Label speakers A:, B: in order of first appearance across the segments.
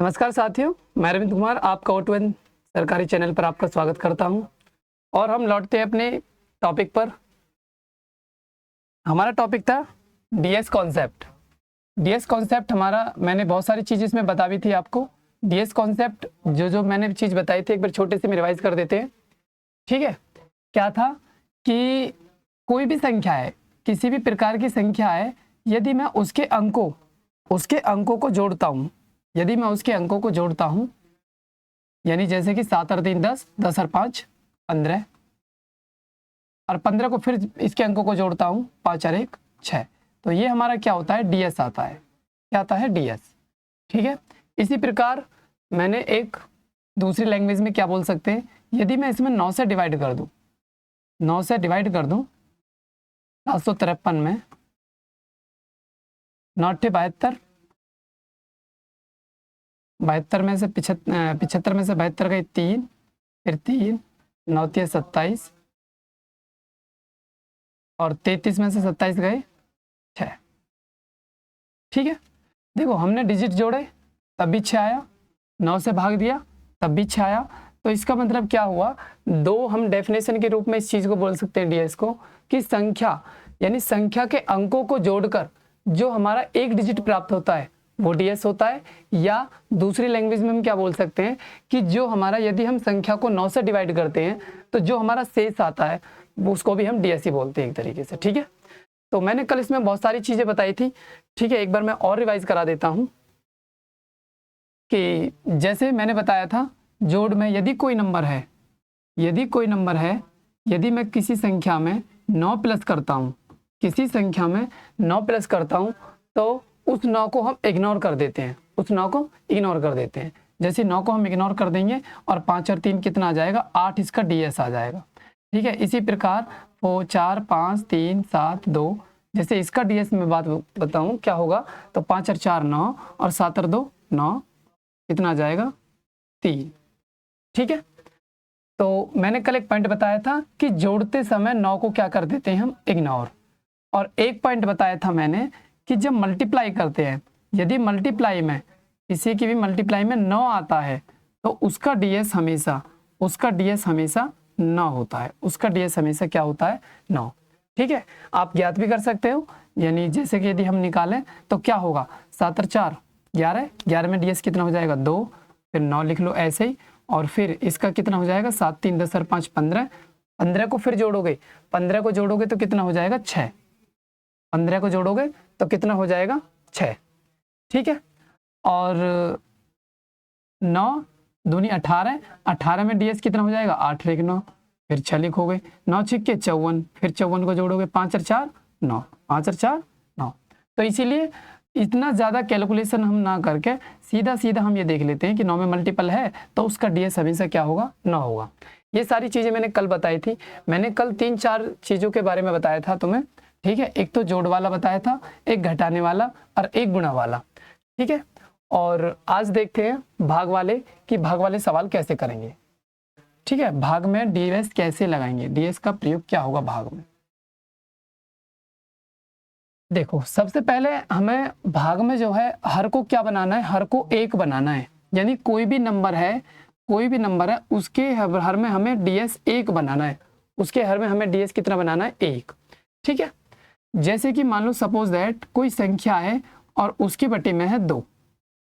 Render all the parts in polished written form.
A: नमस्कार साथियों, मैं अरविंद कुमार आपका O2N सरकारी चैनल पर आपका स्वागत करता हूं। और हम लौटते हैं अपने टॉपिक पर। हमारा टॉपिक था डीएस कॉन्सेप्ट। डीएस कॉन्सेप्ट हमारा, मैंने बहुत सारी चीज़ इसमें बता भी थी आपको। डीएस कॉन्सेप्ट जो मैंने चीज़ बताई थी, एक बार छोटे से में रिवाइज कर देते हैं। ठीक है, क्या था कि कोई भी संख्या है, किसी भी प्रकार की संख्या है, यदि मैं उसके अंकों को जोड़ता हूँ, यदि मैं उसके अंकों को जोड़ता हूं, यानी जैसे कि 7 और 3 10, 10 और 5 15, और 15 को फिर इसके अंकों को जोड़ता हूं, 5 और 1 6, तो ये हमारा क्या होता है, डीएस आता है। क्या आता है, डीएस। ठीक है, इसी प्रकार मैंने एक दूसरी लैंग्वेज में क्या बोल सकते हैं, यदि मैं इसमें 9 से डिवाइड कर दूं, 9 से डिवाइड कर दूं 753 में, 9 72, 72 में से 75 में से 72 गई 3, फिर 3 9 3 27, और 33 में से 27 गए 6। ठीक है, देखो हमने डिजिट जोड़े तब भी 6 आया, 9 से भाग दिया तब भी 6 आया। तो इसका मतलब क्या हुआ, दो हम डेफिनेशन के रूप में इस चीज़ को बोल सकते हैं डीएस को, कि संख्या यानी संख्या के अंकों को जोड़कर जो हमारा एक डिजिट प्राप्त होता है वो डीएस होता है। या दूसरी लैंग्वेज में हम क्या बोल सकते हैं कि जो हमारा, यदि हम संख्या को 9 से डिवाइड करते हैं तो जो हमारा शेष आता है वो उसको भी हम डीएस ही बोलते हैं एक तरीके से। ठीक है, तो मैंने कल इसमें बहुत सारी चीज़ें बताई थी। ठीक है, एक बार मैं और रिवाइज करा देता हूँ कि जैसे मैंने बताया था, जोड़ में यदि कोई नंबर है, यदि मैं किसी संख्या में 9 प्लस करता हूँ, किसी संख्या में 9 प्लस करता हूँ, तो उस 9 को हम इग्नोर कर देते हैं, उस 9 को इग्नोर कर देते हैं। जैसे 9 को हम इग्नोर कर देंगे और 5 और 3 कितना आ जाएगा, 8, इसका डीएस आ जाएगा। ठीक है, इसी प्रकार 4 5 3 7 2, जैसे इसका डीएस में बात बताऊं क्या होगा, तो 5 और 4 9, और 7 और 2 9, कितना आ जाएगा 3। ठीक है, तो मैंने कल एक पॉइंट बताया था कि जोड़ते समय 9 को क्या कर देते हैं हम, इग्नोर। और एक पॉइंट बताया था मैंने कि जब मल्टीप्लाई करते हैं, यदि मल्टीप्लाई में किसी की भी मल्टीप्लाई में 9 आता है तो उसका डीएस हमेशा 9 होता है, उसका डीएस हमेशा क्या होता है, 9। ठीक है, आप ज्ञात भी कर सकते हो, यानी जैसे कि यदि हम निकालें तो क्या होगा, 7 और 4 11, 11 में डीएस कितना हो जाएगा 2, फिर 9 लिख लो ऐसे ही, और फिर इसका कितना हो जाएगा 7 3 10 और 5 15, 15 को फिर जोड़ोगे, 15 को जोड़ोगे तो कितना हो जाएगा 6, 15 को जोड़ोगे तो कितना हो जाएगा 6। ठीक है, और 9 दूनी 18, 18 में डीएस कितना हो जाएगा 8 लिख 9, फिर 6 लिखोगे, 9 छिक्के 54, फिर 54 को जोड़ोगे, 5 और 4 9, 5 और 4 9। तो इसीलिए इतना ज़्यादा कैलकुलेशन हम ना करके सीधा हम ये देख लेते हैं कि 9 में मल्टीपल है तो उसका डीएस हमेशा क्या होगा, 9 होगा। ये सारी चीज़ें मैंने कल बताई थी। मैंने कल 3-4 चीज़ों के बारे में बताया था तुम्हें। ठीक है, एक तो जोड़ वाला बताया था, एक घटाने वाला, और एक गुणा वाला। ठीक है, और आज देखते हैं भाग वाले, कि भाग वाले सवाल कैसे करेंगे। ठीक है, भाग में डीएस कैसे लगाएंगे, डीएस का प्रयोग क्या होगा भाग में। देखो, सबसे पहले हमें भाग में जो है हर को क्या बनाना है, हर को 1 बनाना है। यानी कोई भी नंबर है उसके हर में हमें डीएस 1 बनाना है, उसके हर में हमें डीएस कितना बनाना है, 1। ठीक है, जैसे कि मान लो सपोज दैट कोई संख्या है और उसके बटे में है 2,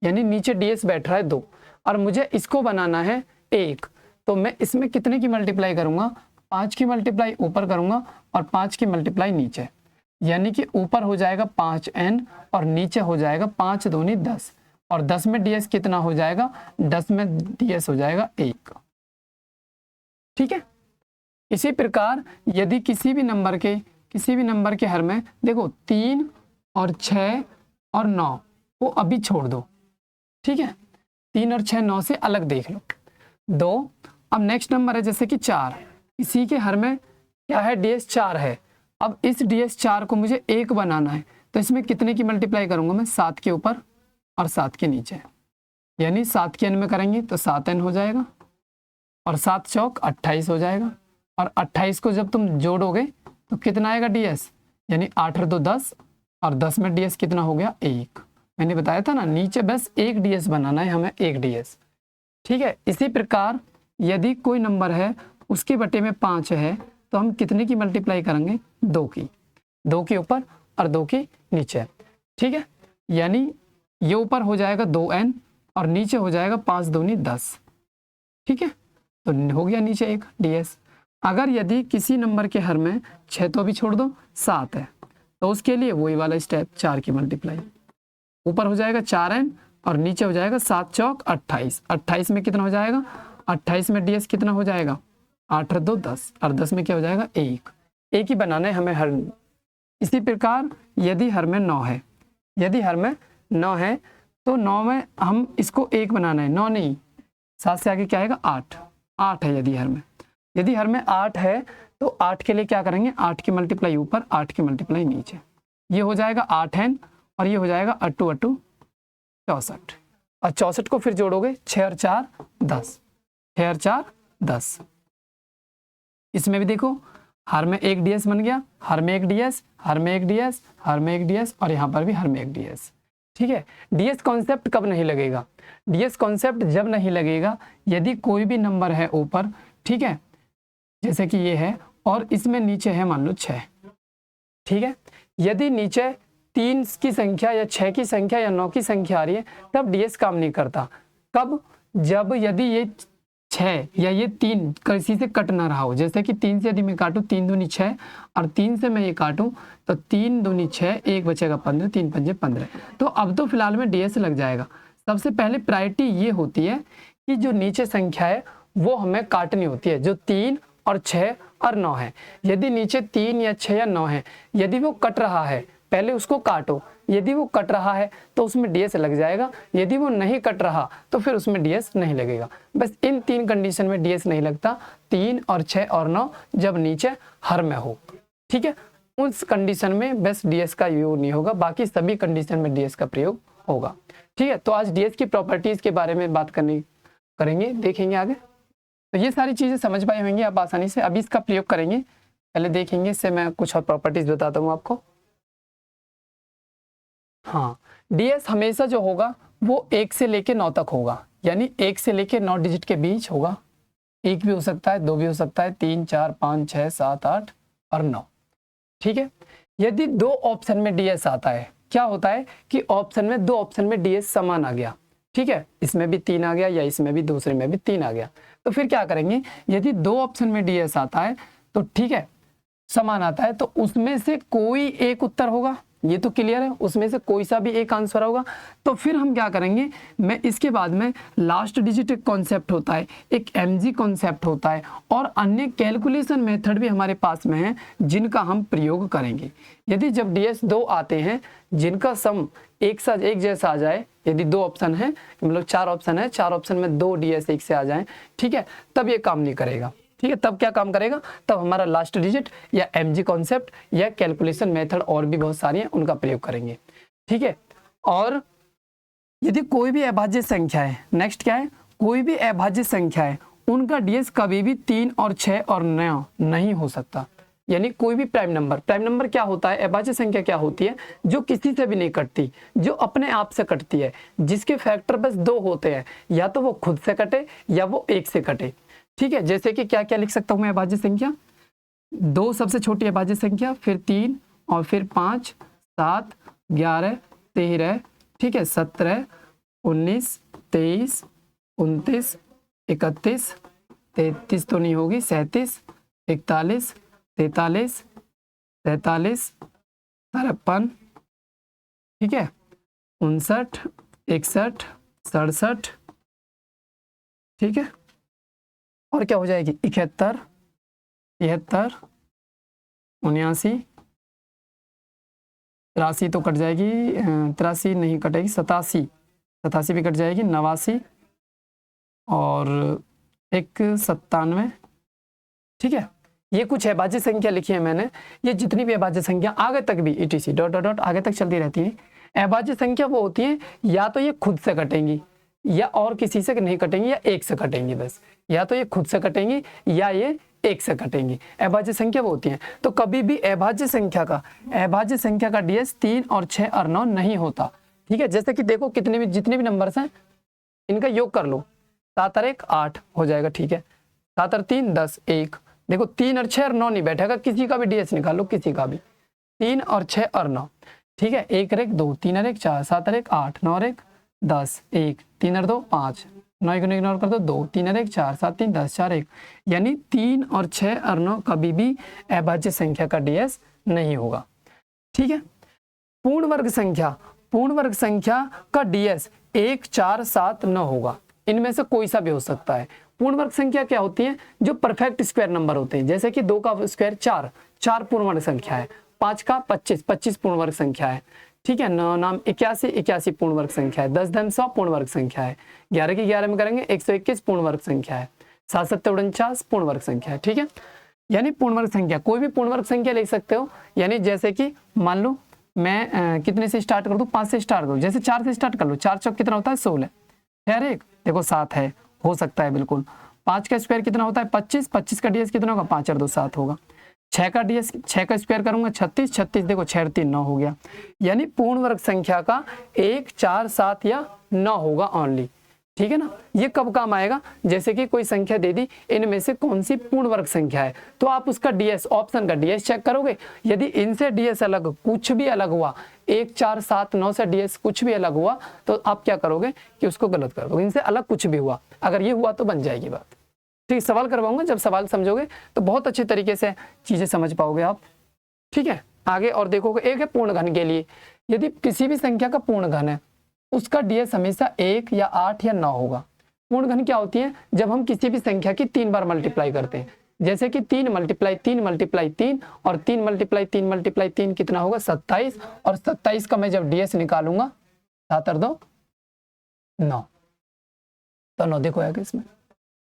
A: यानी नीचे डीएस बैठ रहा है 2, और मुझे इसको बनाना है 1, तो मैं इसमें कितने की मल्टीप्लाई करूंगा, 5 की मल्टीप्लाई ऊपर करूंगा और 5 की मल्टीप्लाई नीचे, यानी कि ऊपर हो जाएगा 5n और नीचे हो जाएगा 5 दूनी 10, और 10 में डीएस कितना हो जाएगा, 10 में डीएस हो जाएगा 1। ठीक है, इसी प्रकार यदि किसी भी नंबर के हर में देखो 3 और 6 और 9 को अभी छोड़ दो। ठीक है, 3 और 6 9 से अलग देख लो 2। अब नेक्स्ट नंबर है जैसे कि 4, इसी के हर में क्या है, डीएस 4 है। अब इस डीएस 4 को मुझे 1 बनाना है, तो इसमें कितने की मल्टीप्लाई करूंगा मैं, 7 के ऊपर और 7 के नीचे, यानी 7 के n में करेंगे तो 7n हो जाएगा, और 7 चौक 28 हो जाएगा, और 28 को जब तुम जोड़ोगे तो कितना आएगा डीएस, यानी 8 और 2 10, और 10 में डीएस कितना हो गया 1। मैंने बताया था ना, नीचे बस एक डीएस बनाना है हमें, एक डीएस। ठीक है, इसी प्रकार यदि कोई नंबर है उसके बटे में 5 है तो हम कितने की मल्टीप्लाई करेंगे, 2 की, 2 के ऊपर और 2 के नीचे। ठीक है, यानी ये ऊपर हो जाएगा 2n और नीचे हो जाएगा 5 दूनी 10। ठीक है, तो हो गया नीचे एक डीएस। अगर यदि किसी नंबर के हर में 6 तो भी छोड़ दो, 7 है, तो उसके लिए वही वाला स्टेप, 4 की मल्टीप्लाई, ऊपर हो जाएगा 4n और नीचे हो जाएगा 7 चौक 28। 28 में कितना हो जाएगा, 28 में डीएस कितना हो जाएगा, 8 और 2 10, और 10 में क्या हो जाएगा, एक ही बनाना है हमें हर। इसी प्रकार यदि हर में 9 है, यदि हर में 9 है तो 9 में हम इसको 1 बनाना है, 9 नहीं, 7 से आगे क्या आएगा, 8, 8 है यदि हर में। यदि हर में 8 है तो 8 के लिए क्या करेंगे, 8 की मल्टीप्लाई ऊपर, 8 की मल्टीप्लाई नीचे, ये हो जाएगा 8n और ये हो जाएगा 8 8 64, और 64 को फिर जोड़ोगे 6 और 4 10, 6 और 4 10। इसमें भी देखो हर में एक डीएस बन गया, हर में एक डीएस, हर में एक डीएस, हर में एक डीएस, और यहाँ पर भी हर में एक डीएस। ठीक है, डीएस कॉन्सेप्ट कब नहीं लगेगा, डीएस कॉन्सेप्ट जब नहीं लगेगा यदि कोई भी नंबर है ऊपर, ठीक है, जैसे कि ये है और इसमें नीचे है मान लो 6। ठीक है, यदि नीचे 3 की संख्या या 6 की संख्या या 9 की संख्या आ रही है तब डीएस काम नहीं करता। कब, जब यदि ये 6 या ये 3 किसी से कट ना रहा हो, जैसे कि 3 से यदि मैं काटूं 3 दूनी 6 और 3 से मैं ये काटूं तो 3 दूनी 6, 1 बचेगा 15, 3 पंजे 15, तो अब तो फिलहाल में डीएस लग जाएगा। सबसे पहले प्रायोरिटी ये होती है कि जो नीचे संख्या है वो हमें काटनी होती है, जो 3 और 6 और 9 है। यदि नीचे 3 या 6 या 9 है, यदि वो कट रहा है पहले उसको काटो, यदि वो कट रहा है तो उसमें डीएस लग जाएगा, यदि वो नहीं कट रहा तो फिर उसमें डीएस नहीं लगेगा। बस इन 3 कंडीशन में डीएस नहीं लगता, 3 और 6 और 9 जब नीचे हर में हो। ठीक है, उस कंडीशन में बस डीएस का यूज नहीं होगा, बाकी सभी कंडीशन में डीएस का प्रयोग होगा। ठीक है, तो आज डीएस की प्रॉपर्टीज के बारे में बात करेंगे, देखेंगे आगे। तो ये सारी चीजें समझ पाए होंगे आप आसानी से, अभी इसका प्रयोग करेंगे, पहले देखेंगे, इससे मैं कुछ और प्रॉपर्टीज बताता हूँ आपको। हाँ, डीएस हमेशा जो होगा वो 1 से लेके 9 तक होगा, यानी 1 से लेके 9 डिजिट के बीच होगा। 1 भी हो सकता है, 2 भी हो सकता है, 3 4 5 6 7 8 और 9। ठीक है, यदि 2 ऑप्शन में डीएस आता है, क्या होता है कि ऑप्शन में 2 ऑप्शन में डीएस समान आ गया, ठीक है, इसमें भी 3 आ गया या इसमें भी दूसरे में भी 3 आ गया, तो फिर क्या करेंगे, यदि 2 ऑप्शन में डीएस आता है तो ठीक है समान आता है तो उसमें से कोई एक उत्तर होगा, ये तो क्लियर है, उसमें से कोई सा भी एक आंसर होगा। तो फिर हम क्या करेंगे, मैं इसके बाद में लास्ट डिजिट एक कॉन्सेप्ट होता है, एक एमजी कॉन्सेप्ट होता है, और अन्य कैलकुलेशन मेथड भी हमारे पास में है जिनका हम प्रयोग करेंगे। यदि जब डीएस 2 आते हैं जिनका सम एक जैसा आ जाए, यदि 2 ऑप्शन है, मतलब 4 ऑप्शन है, 4 ऑप्शन में 2 डीएस एक से आ जाए, ठीक है, तब ये काम नहीं करेगा। ठीक है, तब क्या काम करेगा, तब हमारा लास्ट डिजिट या एमजी कॉन्सेप्ट या कैलकुलेशन मेथड और भी बहुत सारी हैं उनका प्रयोग करेंगे। ठीक है, और यदि कोई भी अभाज्य संख्या है, नेक्स्ट क्या है, कोई भी अभाज्य संख्या है, उनका डीएस कभी भी 3 और 6 और 9 नहीं हो सकता। यानी कोई भी प्राइम नंबर क्या होता है, अभाज्य संख्या क्या होती है, जो किसी से भी नहीं कटती, जो अपने आप से कटती है, जिसके फैक्टर बस 2 होते हैं, या तो वो खुद से कटे या वो 1 से कटे। ठीक है, जैसे कि क्या क्या लिख सकता हूं मैं, अभाज्य संख्या 2 सबसे छोटी अभाज्य संख्या, फिर 3 और फिर 5 7 11 13, ठीक है, 17 19 23 29 31 33 तो नहीं होगी, 37 41 43 43 53, ठीक है, 59 61 67, ठीक है, और क्या हो जाएगी 71 73 79 83 तो कट जाएगी, 83 नहीं कटेगी, 87 भी कट जाएगी, 89 और एक 97। ठीक है, ये कुछ अभाज्य संख्या लिखी है मैंने, ये जितनी भी अभाज्य संख्या आगे तक भी ETC डॉट डॉट डॉट आगे तक चलती रहती है। अभाज्य संख्या वो होती है या तो ये खुद से कटेंगी या और किसी से नहीं कटेंगी या 1 से कटेंगी, बस या तो ये खुद से कटेंगी या ये 1 से कटेंगी, अभाज्य संख्या वो होती है। तो कभी भी अभाज्य संख्या का डीएस 3 और 6 और 9 नहीं होता, ठीक है, जैसे कि देखो कितने भी जितने भी नंबर्स हैं इनका योग कर लो, 7 और 1 8 हो जाएगा, ठीक है, 7 और 3 10 1, देखो 3 और 6 और 9 नहीं बैठेगा, किसी का भी डीएस निकाल लो, किसी का भी, 3 और 6 और 9, ठीक है, 1 और 1 2, 3 और 1 4, 7 और 1 8, 9 और 1 10, 1 3 और 2 5, 9 को इग्नोर कर दो 2, 3 और 1 4, 7 3 10 4 1, यानी 3 और 6 और 9 कभी भी अभाज्य संख्या का डीएस नहीं होगा। ठीक है, पूर्ण वर्ग संख्या का डीएस 1 4 7 9 होगा, इनमें से कोई सा भी हो सकता है। पूर्ण वर्ग संख्या क्या होती है? जो परफेक्ट स्क्वायर नंबर होते हैं, जैसे कि 2 का स्क्वायर 4, 4 पूर्ण वर्ग संख्या है, 5 का 25, 25 पूर्ण वर्ग संख्या है, ठीक है, 9 नाम 81, 81 पूर्ण वर्ग संख्या है, 10 धन 100 पूर्ण वर्ग संख्या है, 11 की 11 में करेंगे 121 पूर्ण वर्ग संख्या है, 7 7 49 पूर्ण वर्ग संख्या है। ठीक है, यानी पूर्ण वर्ग संख्या कोई भी पूर्ण वर्ग संख्या ले सकते हो, यानी जैसे कि मान लो मैं कितने से स्टार्ट कर दूं, 5 से स्टार्ट करूं, जैसे 4 से स्टार्ट कर लो, 4 चौक कितना होता है 16, यार एक देखो 7 है, हो सकता है बिल्कुल। 5 का स्क्वायर कितना होता है 25, 25 का डीएस कितना होगा 5 और 2 7 होगा। 6 का डीएस 6 का स्क्वायर करूंगा 36, 36 देखो 6 और 3 9 हो गया, यानी पूर्ण वर्ग संख्या का 1 4 7 या 9 होगा ओनली। ठीक है ना, ये कब काम आएगा? जैसे कि कोई संख्या दे दी, इनमें से कौन सी पूर्ण वर्ग संख्या है, तो आप उसका डीएस ऑप्शन का डीएस चेक करोगे, यदि इनसे डीएस अलग कुछ भी अलग हुआ, 1 4 7 9 से डीएस कुछ भी अलग हुआ, तो आप क्या करोगे कि उसको गलत कर दोगे। इनसे अलग कुछ भी हुआ, अगर ये हुआ तो बन जाएगी बात। ठीक, सवाल करवाऊंगा, जब सवाल समझोगे तो बहुत अच्छे तरीके से चीजें समझ पाओगे आप। ठीक है, आगे और देखोगे, एक है पूर्ण घन के लिए, यदि किसी भी संख्या का पूर्ण घन है उसका डीएस हमेशा 1 या 8 या 9 होगा। पूर्ण घन क्या होती है? जब हम किसी भी संख्या की 3 बार मल्टीप्लाई करते हैं, जैसे कि 3 मल्टीप्लाई 3 मल्टीप्लाई 3 और 3 मल्टीप्लाई 3 मल्टीप्लाई 3 कितना होगा 27, और 27 का मैं जब डीएस निकालूंगा 7 और 2 9, तो 9 देखो आगे इसमें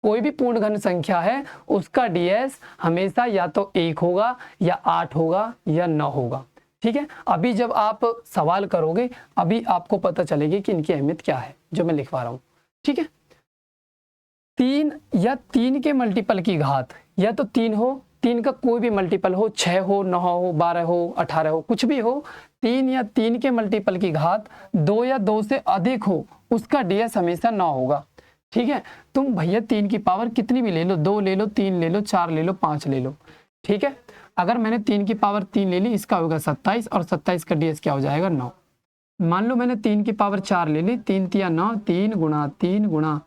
A: कोई भी पूर्ण घन संख्या है उसका डीएस हमेशा या तो 1 होगा या 8 होगा या 9 होगा। ठीक है, अभी जब आप सवाल करोगे अभी आपको पता चलेगी कि इनकी अहमियत क्या है जो मैं लिखवा रहा हूं। ठीक है, 3 या 3 के मल्टीपल की घात, या तो 3 हो, 3 का कोई भी मल्टीपल हो, 6 हो 9 हो 12 हो 18 हो कुछ भी हो, 3 या 3 के मल्टीपल की घात 2 या 2 से अधिक हो, उसका डीएस हमेशा 9 होगा। ठीक है, तुम भैया 3 की पावर कितनी भी ले लो, 2 ले लो 3 ले लो 4 ले लो 5 ले लो। ठीक है, अगर मैंने 3 की पावर 3 ले ली, इसका होगा 27, और 27 का डीएस क्या हो जाएगा 9। मान लो मैंने 3 की पावर 4 ले ली, 3 तिया 9, 3 गुणा 3 गुणा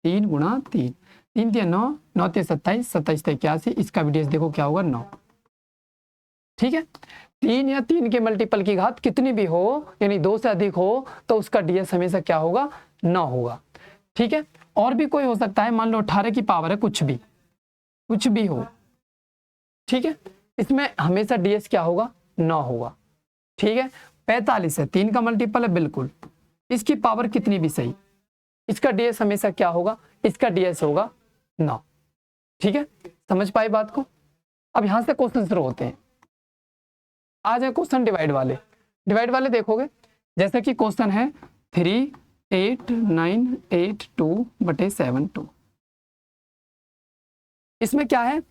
A: 3 गुणा 3, 3 तिया 9, 9 तिया 27, 27 तिया 81, इसका भी डीएस देखो क्या होगा 9। ठीक है, 3 या 3 के मल्टीपल की घात कितनी भी हो, यानी 2 से अधिक हो, तो उसका डीएस हमेशा क्या होगा 9 होगा। ठीक है, और भी कोई हो सकता है, मान लो 18 की पावर है, कुछ भी हो। ठीक है, इसमें हमेशा डीएस क्या होगा 9 होगा। ठीक है, 45 है, 3 का मल्टीपल है बिल्कुल, इसकी पावर कितनी भी सही, इसका डीएस हमेशा क्या होगा, इसका डीएस होगा 9। ठीक है, समझ पाए बात को? अब यहां से क्वेश्चन शुरू होते हैं। आ जाए क्वेश्चन डिवाइड वाले देखोगे, जैसे कि क्वेश्चन है 38982/72। इसमें क्या है,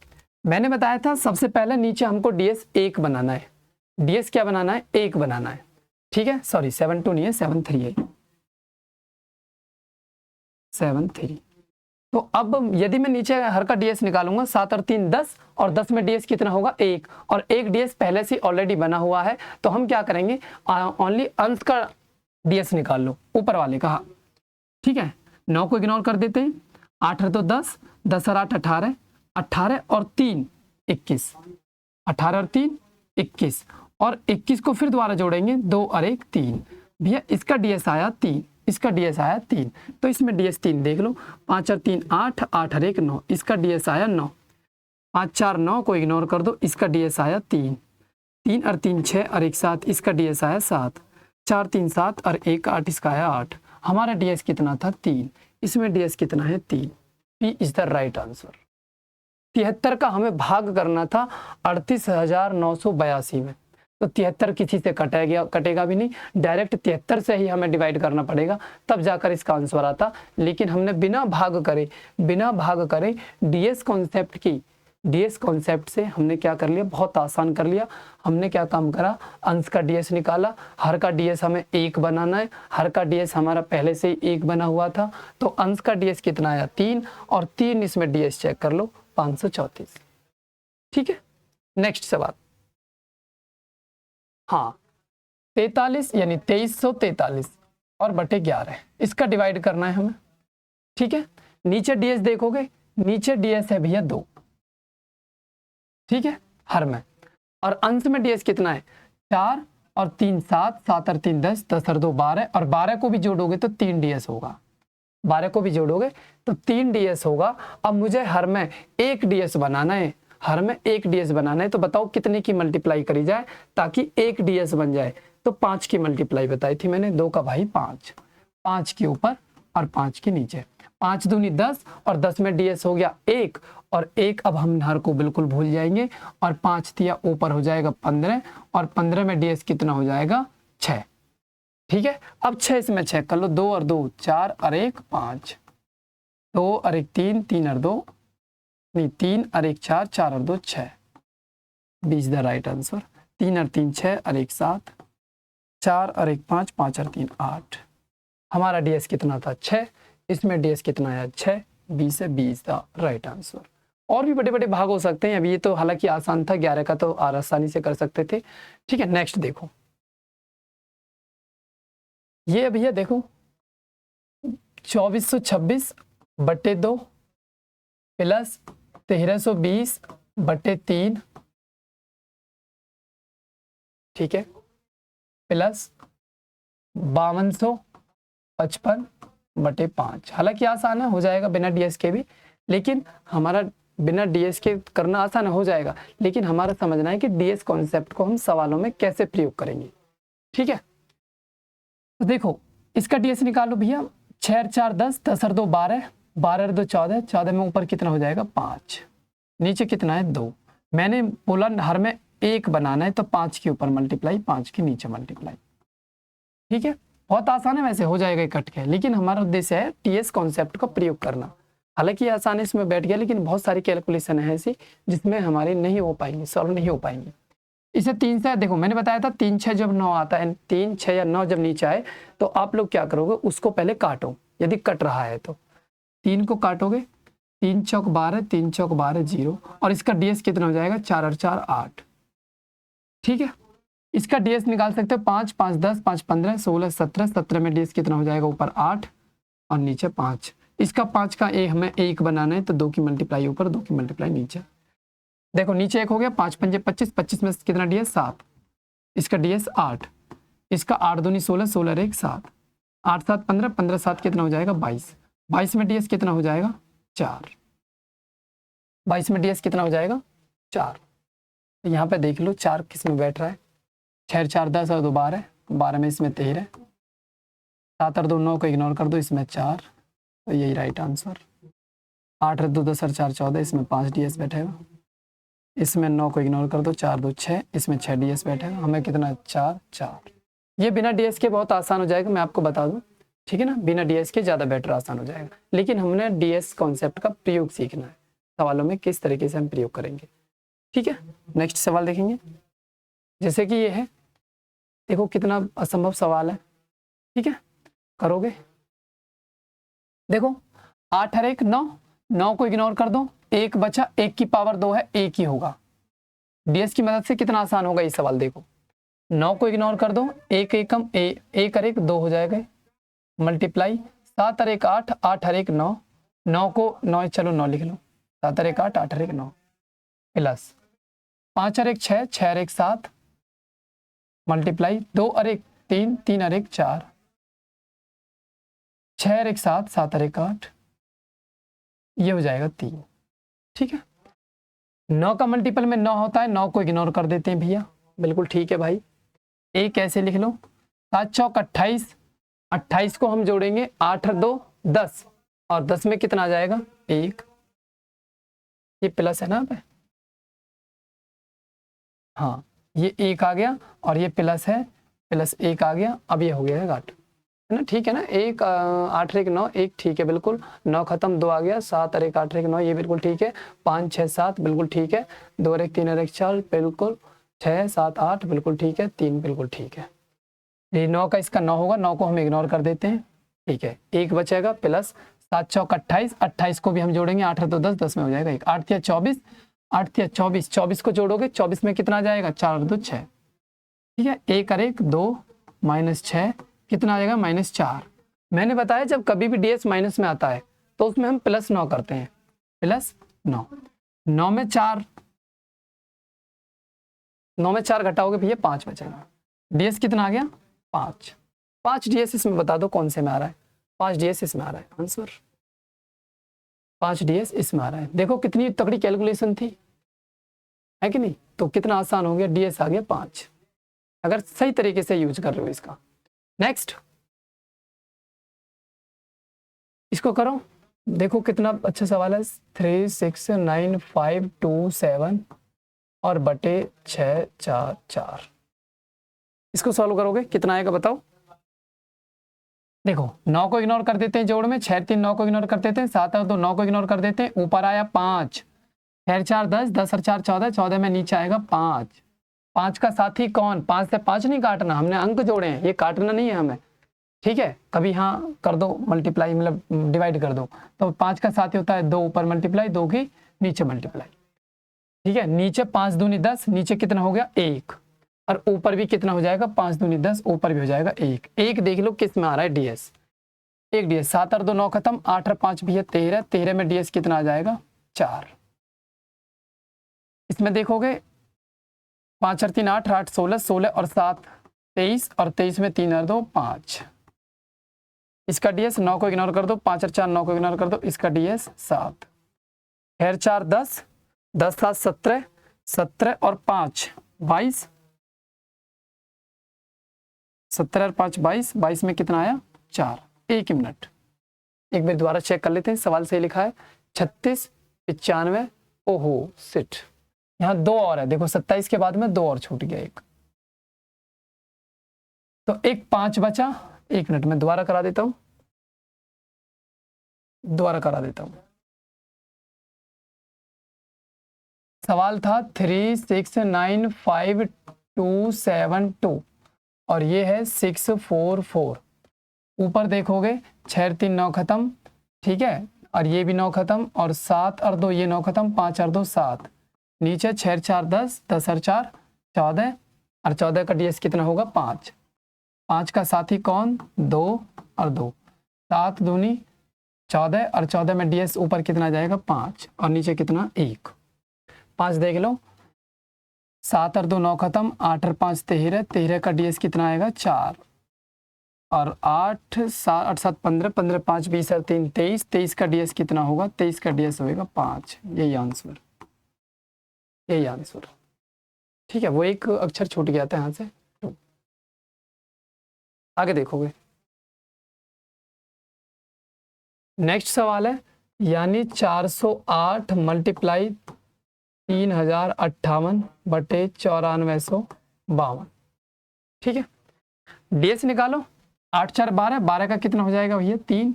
A: मैंने बताया था सबसे पहले नीचे हमको डीएस 1 बनाना है। डीएस क्या बनाना है? 1 बनाना है। ठीक है, सॉरी 72 नहीं है, 73 है, 73। तो अब यदि मैं नीचे हर का डीएस निकालूंगा, 7 और 3 10, और 10 में डीएस कितना होगा 1, और 1 डीएस पहले से ऑलरेडी बना हुआ है, तो हम क्या करेंगे ओनली अंश का डीएस निकाल लो, ऊपर वाले का। ठीक है, 9 को इग्नोर कर देते हैं, 8 और 2 10, 10 और 8 18, 18 और 3 21, 18 और 3 21, और 21 को फिर दोबारा जोड़ेंगे, 2 और 1 3, भैया इसका डीएस आया 3, इसका डीएस आया 3, तो इसमें डीएस 3 देख लो, 5 और 3 8, 8 और 1 9, इसका डीएस आया 9, 5 4 9 को इग्नोर कर दो, इसका डीएस आया 3, 3 और 3 6 और 1 7, इसका डीएस आया 7, 4 3 7 और 1 8, इसका आया 8। हमारा डीएस कितना था 3, इसमें डीएस कितना है 3। P is the right answer. 73 का हमें भाग करना था 38,982 में, तो 73 किसी से कटेगा भी नहीं, डायरेक्ट 73 से ही हमें डिवाइड करना पड़ेगा, तब जाकर इसका आंसर आता। लेकिन हमने बिना भाग करे डीएस कॉन्सेप्ट की डीएस कॉन्सेप्ट से हमने क्या कर लिया, बहुत आसान कर लिया। हमने क्या काम करा, अंश का डीएस निकाला, हर का डीएस हमें 1 बनाना है, हर का डीएस हमारा पहले से ही 1 बना हुआ था, तो अंश का डीएस कितना आया 3, और 3 इसमें डीएस चेक कर लो 534। ठीक है, नेक्स्ट सवाल। हाँ 43 यानी 2343 और बटे 11, इसका डिवाइड करना है हमें। ठीक है, नीचे डीएस देखोगे, नीचे डीएस है भैया 2, ठीक है, हर में, और अंश में डीएस कितना है 4 और 3 7, 7 और 3 10, 10 और 2 12, और 12 को भी जोड़ोगे तो 3 डीएस होगा, 12 को भी जोड़ोगे तो 3 डीएस होगा। अब मुझे हर में 1 डीएस बनाना है, हर में 1 डीएस बनाना है, तो बताओ कितने की मल्टीप्लाई करी जाए ताकि 1 डीएस बन जाए। तो 5 की मल्टीप्लाई बताई थी मैंने, 2 का भाई 5, 5 के ऊपर और 5 के नीचे, 5 दूनी 10, और 10 में डीएस हो गया 1, और 1 अब हम हर को बिल्कुल भूल जाएंगे, और 5 दिया ऊपर हो जाएगा 15, और 15 में डीएस कितना हो जाएगा 6। ठीक है, अब 6 इसमें चेक कर लो, 2 और 2 4 और 1 5, 2 और 1 3, 3 और 2 नहीं 3 और 1 4, 4 और 2 6, 20 द राइट आंसर। 3 और 3 6 और 1 7, 4 और 1 5, 5 और 3 8। हमारा डीएस कितना था 6, इसमें डीएस कितना आया 6, 20 है 20 द राइट आंसर। और भी बड़े बड़े भाग हो सकते हैं, अभी ये तो हालांकि आसान था, 11 का तो आसानी से कर सकते थे। ठीक है, नेक्स्ट देखो, ये भैया देखो 2426 बटे 2 प्लस 1320 बटे 3, ठीक है, प्लस 5255 बटे 5। हालांकि आसान है, हो जाएगा बिना डीएस के भी, लेकिन हमारा बिना डीएस के करना आसान हो जाएगा, लेकिन हमारा समझना है कि डीएस कॉन्सेप्ट को हम सवालों में कैसे प्रयोग करेंगे। ठीक है, तो देखो इसका डीएस निकालो भैया, 6 और 4 10, 10 और 2 12, 12 और 2 14, 14 में ऊपर कितना हो जाएगा 5, नीचे कितना है 2। मैंने बोला हर में 1 बनाना है, तो 5 के ऊपर मल्टीप्लाई, 5 के नीचे मल्टीप्लाई। ठीक है, बहुत आसान है, वैसे हो जाएगा कट के, लेकिन हमारा उद्देश्य है टीएस कॉन्सेप्ट का प्रयोग करना। हालांकि आसान इसमें बैठ गया, लेकिन बहुत सारी कैलकुलेशन है ऐसी जिसमें हमारी नहीं हो पाएंगी, सॉल्व नहीं हो पाएंगी। इसे 3 से देखो, मैंने बताया था 3 6 जब 9 आता है, 3 6 या 9 जब नीचे आए तो आप लोग क्या करोगे, उसको पहले काटो, यदि कट रहा है तो 3 को काटोगे, 3 चौक 12, 3 चौक 12 0, और इसका डीएस कितना हो जाएगा 4 और 4 8। ठीक है, इसका डीएस निकाल सकते हो 5 5 10, 5 15 16 17, 17 में डीएस कितना हो जाएगा ऊपर 8 और नीचे 5। इसका 5 का हमें 1 बनाना है, तो 2 की मल्टीप्लाई ऊपर, 2 की मल्टीप्लाई नीचे। देखो नीचे 1 हो गया, 5 पंजे 25, 25 में कितना डीएस 7, इसका डीएस 8, इसका 8 दूनी 16, 16 और 1 7, 8 7 15, 15 7 कितना हो जाएगा 22, 22 में डीएस कितना हो जाएगा 4, 22 में डीएस कितना हो जाएगा 4। तो यहाँ पे देख लो 4 किस में बैठ रहा है, 6 4 10 और 2 12, 12 में इसमें 13, 7 और 2 9 को इग्नोर कर दो, इसमें 4, तो यही राइट आंसर। 8 और 2 10 और 4 14, इसमें 5 डीएस बैठेगा, इसमें 9 को इग्नोर कर दो, 4 2 6, इसमें 6 डीएस बैठेगा, हमें कितना 4 4। ये बिना डीएस के बहुत आसान हो जाएगा, मैं आपको बता दूं, ठीक है ना, बिना डीएस के ज़्यादा बेटर आसान हो जाएगा, लेकिन हमने डीएस कॉन्सेप्ट का प्रयोग सीखना है, सवालों में किस तरीके से हम प्रयोग करेंगे। ठीक है, नेक्स्ट सवाल देखेंगे, जैसे कि ये है, देखो कितना असंभव सवाल है। ठीक है, करोगे, देखो 8 और 1 9, 9 को इग्नोर कर दो, 1 बचा, 1 की पावर 2 है, 1 ही होगा। डीएस की मदद से कितना आसान होगा ये सवाल, देखो 9 को इग्नोर कर दो, 1 1 कम 1 और 1 2 हो जाएगा, मल्टीप्लाई 7 और 1 8, 8 और 1 9, 9 को 9, चलो 9 लिख लो, 7 और 1 8, 8 और 1 9, प्लस 5 और 1 6, 6 और 1 7, मल्टीप्लाई 2 और 1 3, 3 और 1 4, 6 और 1 7, 7 और 1 8, ये हो जाएगा 3। ठीक है, 9 का मल्टीपल में 9 होता है, 9 को इग्नोर कर देते हैं भैया, बिल्कुल ठीक है भाई। एक ऐसे लिख लो, 7 चौक 28, 28 को हम जोड़ेंगे, 8 और 2 10, और 10 में कितना आ जाएगा 1, ये प्लस है ना पे, हाँ ये 1 आ गया और ये प्लस है, प्लस 1 आ गया, अब ये हो गया घाट, है है ना, ठीक है ना, 1 8 और 1 9, 1 ठीक है बिल्कुल, 9 खत्म, 2 आ गया, 7 और 1 8 और 1 9, ये बिल्कुल ठीक है, 5 6 7 बिल्कुल ठीक है, 2 और 1 3 और 1 4 बिल्कुल, 6 7 8 बिल्कुल ठीक है, 3 बिल्कुल ठीक है। ये 9 का इसका 9 होगा, 9 को हम इग्नोर कर देते हैं, ठीक है, 1 बचेगा प्लस 7 चौक 28, 28 को भी हम जोड़ेंगे, 8 तो 10, 10 में हो जाएगा 1, 8 या 24, 8 या 24, 24 को जोड़ोगे 24 में कितना आ जाएगा, 4 और 2 6, ठीक है, 1 और 1 2 माइनस 6 कितना आ जाएगा, -4। मैंने बताया जब कभी भी डीएस माइनस में आता है तो उसमें हम +9 करते हैं, +9, 9 में 4, 9 में 4 घटाओगे भैया 5 बचेगा, डीएस कितना आ गया, 5, 5 डीएस इसमें बता दो कौन से में आ रहा है, 5 डीएस इसमें आ रहा है आंसर, 5 डीएस इसमें आ रहा है। देखो कितनी तगड़ी कैलकुलेशन थी, है कि नहीं, तो कितना आसान हो गया, डीएस आ गया 5, अगर सही तरीके से यूज कर रहे हो इसका। नेक्स्ट इसको करो, देखो कितना अच्छा सवाल है, 3 6 9 5 2 7 और बटे 6 4 4, इसको सॉल्व करोगे कितना आएगा बताओ। देखो 9 को इग्नोर कर देते हैं जोड़ में, 6 3 9 को इग्नोर कर देते हैं, 7 और 2 9 को इग्नोर कर देते हैं, ऊपर आया 5, 6 4 10, 10 और 4 14, 14 में नीचे आएगा 5, 5 का साथी कौन, 5 से 5 नहीं काटना, हमने अंक जोड़े हैं, ये काटना नहीं है हमें, ठीक है, कभी हाँ कर दो मल्टीप्लाई, मतलब डिवाइड कर दो, तो 5 का साथी होता है 2 ऊपर मल्टीप्लाई, 2 की नीचे मल्टीप्लाई, ठीक है, नीचे 5 दूनी 10, नीचे कितना हो गया 1, और ऊपर भी कितना हो जाएगा 5 दूनी 10, ऊपर भी हो जाएगा 1, 1 देख लो किस में आ रहा है डीएस, 1 डीएस, 7 और 2 9 खत्म, 8 और 5 भी है 13, 13 में डीएस कितना आ जाएगा 4, इसमें देखोगे 5 और 3 8, 8 16, 16 और 7 23, और 23 में 3 और 2 5, इसका डीएस 9 को इग्नोर कर दो, 5 और 4 9 को इग्नोर कर दो, इसका डीएस 7, खैर 4 10, 10 7 17, 17 और 5 22, 17 और 5 22, 22 में कितना आया 4, एक ही मिनट, एक बार दोबारा चेक कर लेते हैं, सवाल सही लिखा है 36 95, ओहो सिट, यहाँ 2 और है, देखो 27 के बाद में 2 और छूट गया एक, तो एक 5 बचा, एक मिनट में दोबारा करा देता हूं, दोबारा करा देता हूं, सवाल था 3 6 9 5 2 7 2 और ये है 6 4 4, ऊपर देखोगे 6 3 9 खत्म, ठीक है, और ये भी 9 खत्म, और 7 और 2 ये 9 खत्म, 5 और 2 7, नीचे 6 4 10, 10 और 4 14, और 14 का डीएस कितना होगा 5, 5 का साथी कौन 2 और 2, 7 दूनी 14, और 14 में डीएस ऊपर कितना जाएगा 5, और नीचे कितना 1, 5 देख लो, 7 और 2 9 खत्म, 8 और 5 13, 13 का डीएस कितना आएगा 4, और 8 7 7 15, 15 5 20 और 3 23, 23 का डीएस कितना होगा, 23 का डीएस होगा 5, यही आंसर, यही आंसर, ठीक है, वो एक अक्षर छूट गया था यहाँ से। आगे देखोगे, नेक्स्ट सवाल है, यानी 408 मल्टीप्लाई 3058 बटे 9452, ठीक है, डीएस निकालो, 8 4 12, 12 का कितना हो जाएगा भैया 3,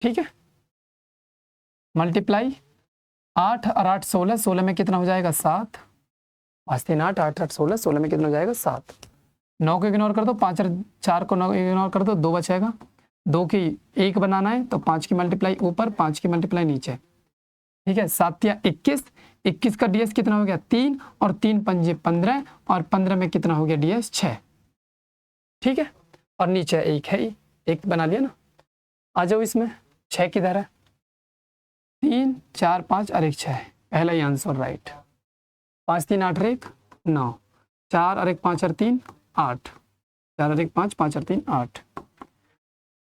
A: ठीक है, मल्टीप्लाई 8 और 8 16, 16 में कितना हो जाएगा 7, 5 3 8, 8 8 16, 16 में कितना हो जाएगा 7, 9 को इग्नोर कर दो, 5 और 4 को इग्नोर कर दो, 2 बचेगा, 2 की 1 बनाना है तो 5 की मल्टीप्लाई ऊपर, 5 की मल्टीप्लाई नीचे, ठीक है, 7 या 21, 21 का डीएस कितना हो गया 3, और 3 पंजे 15, और 15 में कितना हो गया डीएस 6, ठीक है, और नीचे 1 है, 1 बना लिया ना, आ जाओ इसमें 6 किधर है, 3 4 5 और 1 6, पहला ही आंसर राइट, 5 3 8 और 1 9, 4 और 1 5 और 3 8, 4 और 1 5, 5 और 3 8,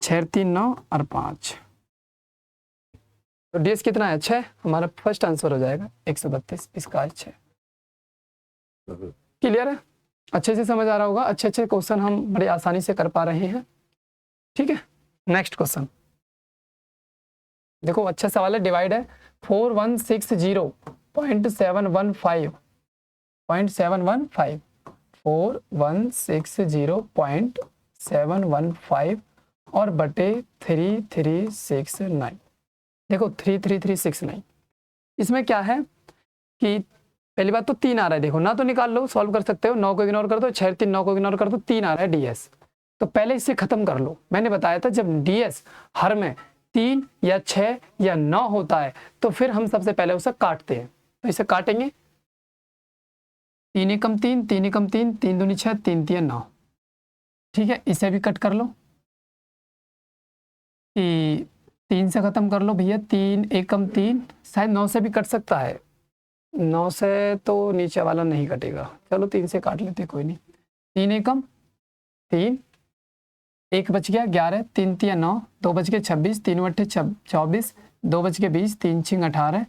A: 6 3 9 और 5, तो डीएस कितना है 6, हमारा फर्स्ट आंसर हो जाएगा 132, इसका है 6, क्लियर है, अच्छे से समझ आ रहा होगा, अच्छे अच्छे क्वेश्चन हम बड़े आसानी से कर पा रहे हैं, ठीक है। नेक्स्ट क्वेश्चन देखो, अच्छा सवाल है, डिवाइड है 4160.715, 4160.715 715 और बटे 3369। देखो 3369, इसमें क्या है कि पहली बात तो 3 आ रहा है, देखो ना तो निकाल लो, सॉल्व कर सकते हो, 9 को इग्नोर कर दो, 6 3 9 को इग्नोर कर दो, 3 आ रहा है डीएस। तो पहले इससे खत्म कर लो। मैंने बताया था जब डीएस हर में 3 या 6 या 9 होता है तो फिर हम सबसे पहले उसे काटते हैं। तो इसे काटेंगे, 3 एकम 3, 3 एकम 3, 3 दूनी 6, 3 3 9। ठीक है, इसे भी कट कर लो कि 3 से खत्म कर लो भैया, 3 एकम 3, शायद 9 से भी कट सकता है, 9 से तो नीचे वाला नहीं कटेगा, चलो 3 से काट लेते, कोई नहीं। 3 एकम 3, 1 बच गया 11, 3 3 9, 2 बच गए 26, 3 बटे 24, 2 बच गए 20, 3 6 18।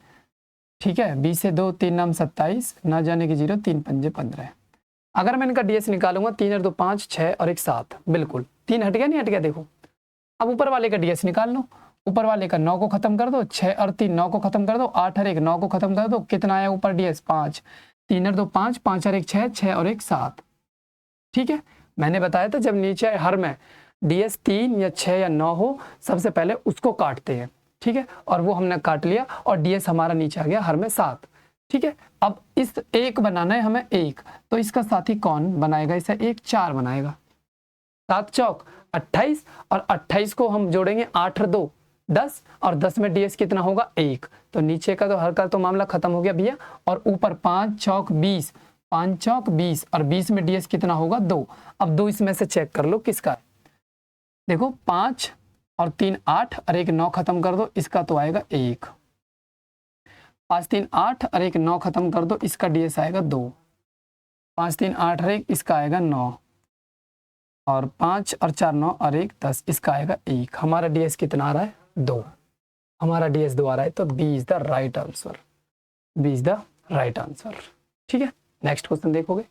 A: ठीक है, 20 से 2 3 9 27, ना जाने की 0, 3 5 15। अगर मैं इनका डीएस निकालूंगा, 3 और 2 5, 6 और 1 7, बिल्कुल 3 हट गया, नहीं हट गया। देखो अब ऊपर वाले का डीएस निकाल लो, ऊपर वाले का 9 को खत्म कर दो, 6 और 3 9 को खत्म कर दो, 8 और 1 9 को खत्म कर दो, कितना आया ऊपर डीएस 5, 3 और 2 5, 5 और 1 6, 6 और 1 7। ठीक है, मैंने बताया था जब नीचे हर में डीएस 3 या 6 या 9 हो, सबसे पहले उसको काटते हैं। ठीक है, और वो हमने काट लिया और डीएस हमारा नीचे आ गया हर में 7। ठीक है, अब इस 1 बनाना है हमें 1, तो इसका साथी कौन बनाएगा, इसे 1 4 बनाएगा, 7 चौक 28, और 28 को हम जोड़ेंगे 8 और 2 10, और 10 में डीएस कितना होगा 1, तो नीचे का तो हर का तो मामला खत्म हो गया भैया। और ऊपर 5 चौक 20, 5 चौक 20, और 20 में डीएस कितना होगा 2। अब 2 इसमें से चेक कर लो किसका है, देखो 5 और 3 8 और 1 9 खत्म कर दो, इसका तो आएगा 1, 5 3 8 और 1 9 खत्म कर दो, इसका डीएस आएगा 2, 5 3 8 और 1 इसका आएगा 9, और 5 और 4 9 और 1 10, इसका आएगा 1। हमारा डीएस कितना आ रहा है 2, हमारा डीएस 2 आ रहा है, तो B is the right answer, B is the right answer. ठीक है, नेक्स्ट क्वेश्चन देखोगे।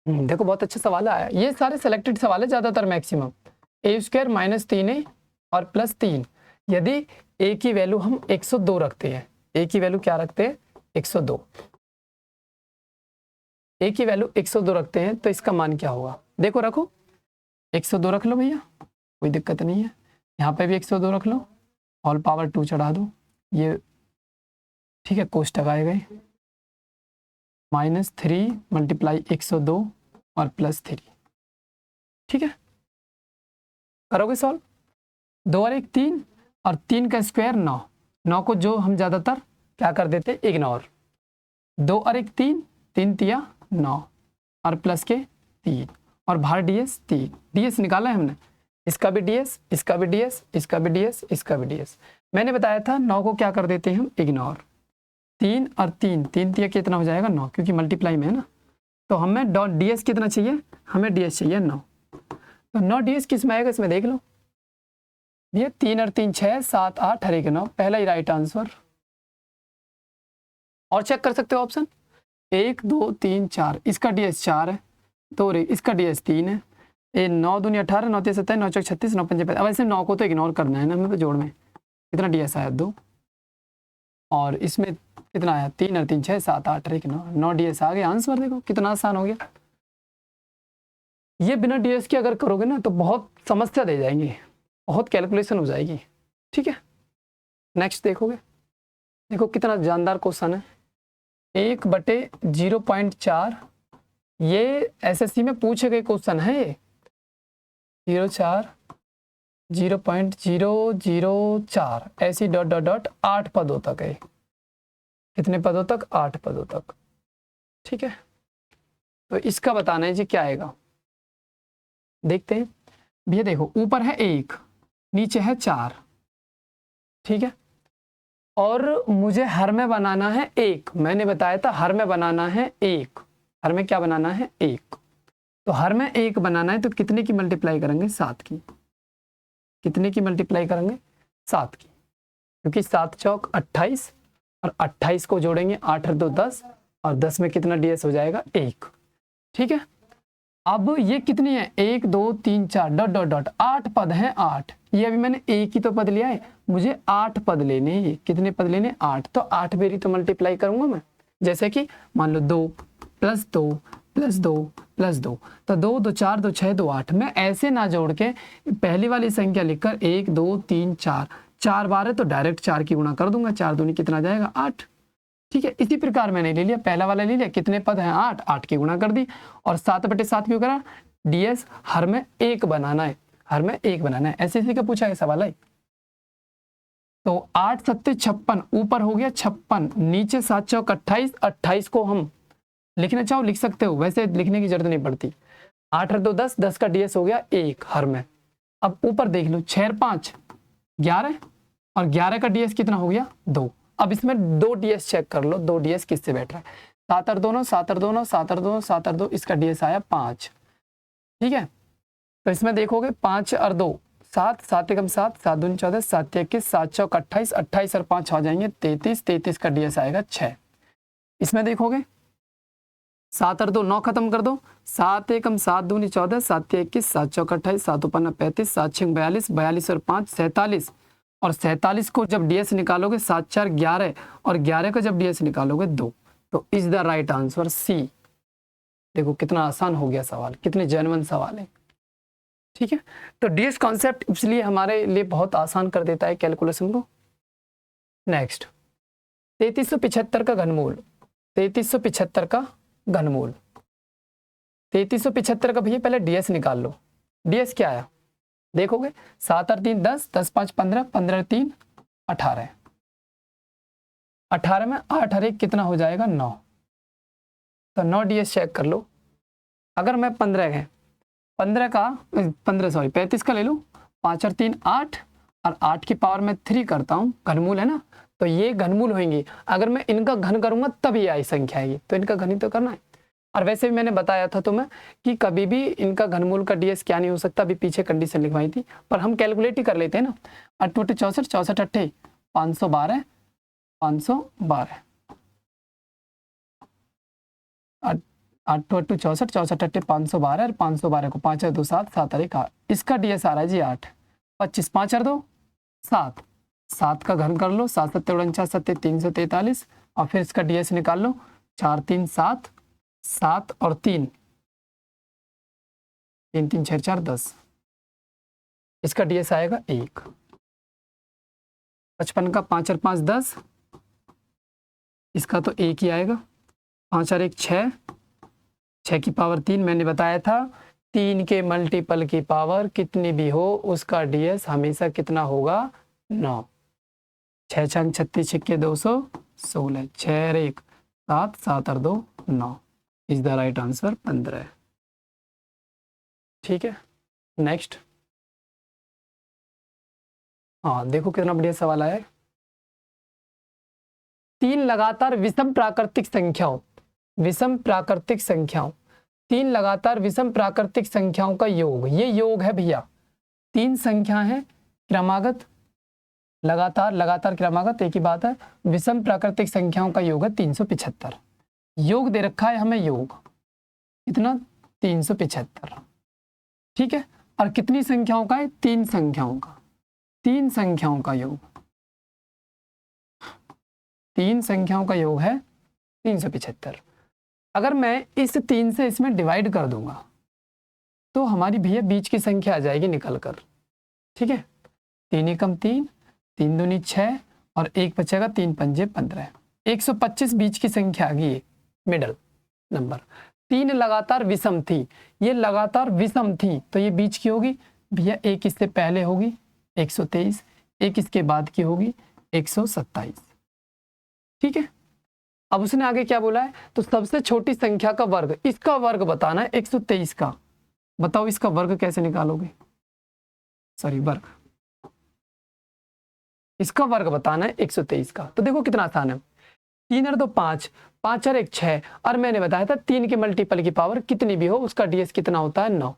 A: देखो बहुत अच्छा सवाल आया, ये सारे सिलेक्टेड सवाल है ज्यादातर, मैक्सिमम। ए स्क्वायर माइनस 3a और प्लस 3, यदि a की वैल्यू हम 102 रखते हैं, a की वैल्यू क्या रखते हैं 102, a की वैल्यू 102 रखते हैं, तो इसका मान क्या होगा। देखो रखो 102 रख लो भैया, कोई दिक्कत नहीं है, यहाँ पे भी 102 रख लो, ऑल पावर 2 चढ़ा दो, ये ठीक है, कोष्टक आए गए, -3 मल्टीप्लाई 102 और +3। ठीक है, करोगे सॉल्व, 2 और 1 3, और 3 का स्क्वायर 9, 9 को जो हम ज्यादातर क्या कर देते इग्नोर, 2 और 1 3, 3 तिया 9, और प्लस के 3, और बाहर डीएस 3, डीएस निकाला है हमने, इसका भी डीएस, इसका भी डीएस, इसका भी डीएस, इसका भी डीएस। मैंने बताया था 9 को क्या कर देते हैं हम इग्नोर, 3 और 3, 3 तिया कितना हो जाएगा 9, क्योंकि मल्टीप्लाई में है ना, तो हमें डॉट डीएस कितना चाहिए, हमें डीएस चाहिए 9, तो 9 डीएस किस में आएगा, इसमें देख लो, ये 3 और 3 6 7 8 और 1 9, पहला ही राइट आंसर। और चेक कर सकते हो ऑप्शन 1 2 3 4, इसका डीएस 4 है, 2 इसका डीएस 3 है, ये 9 दूनी 18, 9 3 27, 9 4 36, 9 5 35। अब ऐसे 9 को तो इग्नोर करना है ना हमें, तो जोड़ में कितना डीएस आया 2, और इसमें कितना आया 3 और 3 6 7 8 और 1 9, 9 डीएस आ गया आंसर। देखो कितना आसान हो गया, ये बिना डीएस के अगर करोगे ना तो बहुत समस्या दे जाएंगे, बहुत कैलकुलेशन हो जाएगी। ठीक है, नेक्स्ट देखोगे, देखो कितना जानदार क्वेश्चन है, 1/0.4, ये एसएससी में पूछे गए क्वेश्चन है, ये 0.004 ऐसी डॉट डॉट डॉट 8 पदों तक है, कितने पदों तक 8 पदों तक। ठीक है, तो इसका बताना है जी क्या आएगा, देखते हैं भैया। देखो ऊपर है 1, नीचे है 4, ठीक है, और मुझे हर में बनाना है 1, मैंने बताया था हर में बनाना है 1, हर में क्या बनाना है 1, तो हर में 1 बनाना है, तो कितने की मल्टीप्लाई करेंगे 7 की, कितने की मल्टीप्लाई करेंगे 7 की, क्योंकि 7 चौक 28, और 28 को जोड़ेंगे 8 और 2 10, और 10 में कितना डीएस हो जाएगा 1। ठीक है, अब ये कितनी है 1 2 3 4 डॉट डॉट डॉट 8 पद हैं 8, ये अभी मैंने एक ही तो पद लिया है, मुझे 8 पद लेने हैं, कितने पद लेने 8, तो 8 बेरी तो मल्टीप्लाई करूंगा मैं, जैसे कि मान लो 2 + 2 +2 +2, तो 2 2 4 2 6 2 8। मैं ऐसे ना जोड़ के पहली वाली संख्या लिखकर 1 2 3 4 4 बार है तो डायरेक्ट 4 की गुणा कर दूंगा, 4 दूनी कितना जाएगा 8। ठीक है, इसी प्रकार मैंने ले लिया, पहला वाला ले लिया, कितने पद हैं 8, 8 की गुणा कर दी और 7/7 क्यों करा, ds हर में 1 बनाना है, हर में 1 बनाना है, ऐसे इसी का पूछा है सवाल है। तो 8 7 56, ऊपर हो गया 56, नीचे 7 चौक 28, 28 को हम लिखना चाहो लिख सकते हो, वैसे लिखने की जरूरत नहीं पड़ती। 8 और 2 10, 10 का ds हो गया 1 हर में। अब ऊपर देख लो 6 और 5 11 और 11 का ds कितना हो गया 2। अब इसमें 2 ds चेक कर लो, 2 ds किससे बैठ रहा है, 7 और 2 9, 7 और 2 9, 7 और 2 7 और 2, इसका ds आया 5। ठीक है, तो इसमें देखोगे 5 और 2 7, 7 एकम 7, 7 दूनी 14, 7 21, 7 चौक 28, 28 और 5 हो जाएंगे 33, 33 का ds आएगा 6। इसमें देखोगे 7 और 2 9 खत्म कर दो, 7 एकम 7 दूनी 14, 7 21, 7 चौक 28, 7 5 35, 7 6 42, 42 और 5 47, और 47 को जब ds निकालोगे 7 4 11 और 11 को जब ds निकालोगे 2, तो is the right answer C. देखो कितना आसान हो गया सवाल, कितने जेन्युइन सवाल है। ठीक है, तो ds कॉन्सेप्ट इसलिए हमारे लिए बहुत आसान कर देता है कैलकुलेशन को। नेक्स्ट 3375 का घनमूल, 3375 का घनमूल, 3375 का भैया पहले ds निकाल लो। ds क्या आया देखोगे, 7 और 3 10, 10 5 15, 15 और 3 18, 18 में 8 और 1 कितना हो जाएगा 9, तो 9 ds चेक कर लो। अगर मैं 15 का 35 का ले लूँ, 5 और 3 8 और 8 की पावर में 3 करता हूँ, घनमूल है ना, तो ये घनमूल होंगे। अगर मैं इनका घन करूंगा तब ये आई संख्या आएगी, तो इनका घन ही तो करना है। और वैसे भी मैंने बताया था तुम्हें कि कभी भी इनका घनमूल का ds क्या नहीं हो सकता, अभी पीछे कंडीशन लिखवाई थी, पर हम कैलकुलेट ही कर लेते हैं ना। 8 8 64, 64 8 512, 512, 8 8 64, 64 8 512 और 512 को 5 और 2 7, 7 और 1 8, इसका ds आ रहा है जी 8। 25 5 और 2 7, 7 का घन कर लो, 7 7 49 7 343, और फिर इसका ds निकाल लो, 4 3 7, 7 और 3 3 3 6 4 10, इसका ds आएगा 1। 55 का 5 और 5 10, इसका तो 1 ही आएगा। 5 और 1 6, 6 की पावर 3, मैंने बताया था 3 के मल्टीपल की पावर कितनी भी हो उसका ds हमेशा कितना होगा 9। 6 6 36 छिक्के 216, 6 और 1 7, 7 और 2 9, इज द राइट आंसर 15। ठीक है, नेक्स्ट। हाँ देखो कितना बढ़िया सवाल आया है। 3 लगातार विषम प्राकृतिक संख्याओं, विषम प्राकृतिक संख्याओं, 3 लगातार विषम प्राकृतिक संख्याओं का योग, ये योग है भैया। 3 संख्या है क्रमागत, लगातार लगातार क्रमागत एक ही बात है, विषम प्राकृतिक संख्याओं का योग है 375। योग दे रखा है हमें, योग कितना 375। ठीक है, और कितनी संख्याओं का है 3 संख्याओं का, 3 संख्याओं का योग, 3 संख्याओं का योग है 375। अगर मैं इस 3 से इसमें डिवाइड कर दूंगा तो हमारी भैया बीच की संख्या आ जाएगी निकल कर। ठीक है, 3 एकम 3, 3 दूनी 6 और 1 बचेगा, 3 पंजे 15, 125 बीच की संख्या आ गई, मिडल नंबर। 3 लगातार विषम थी, ये लगातार विषम थी तो ये बीच की होगी भैया, एक इससे पहले होगी 123, एक इसके बाद की होगी 127। ठीक है, अब उसने आगे क्या बोला है, तो सबसे छोटी संख्या का वर्ग, इसका वर्ग बताना है 123 का। बताओ इसका वर्ग कैसे निकालोगे, सॉरी वर्ग, इसका वर्ग बताना है 123 का। तो देखो कितना आसान है, 3 और 2 5, 5 और 1 6, और मैंने बताया था 3 के मल्टीपल की पावर कितनी भी हो उसका ds कितना होता है 9।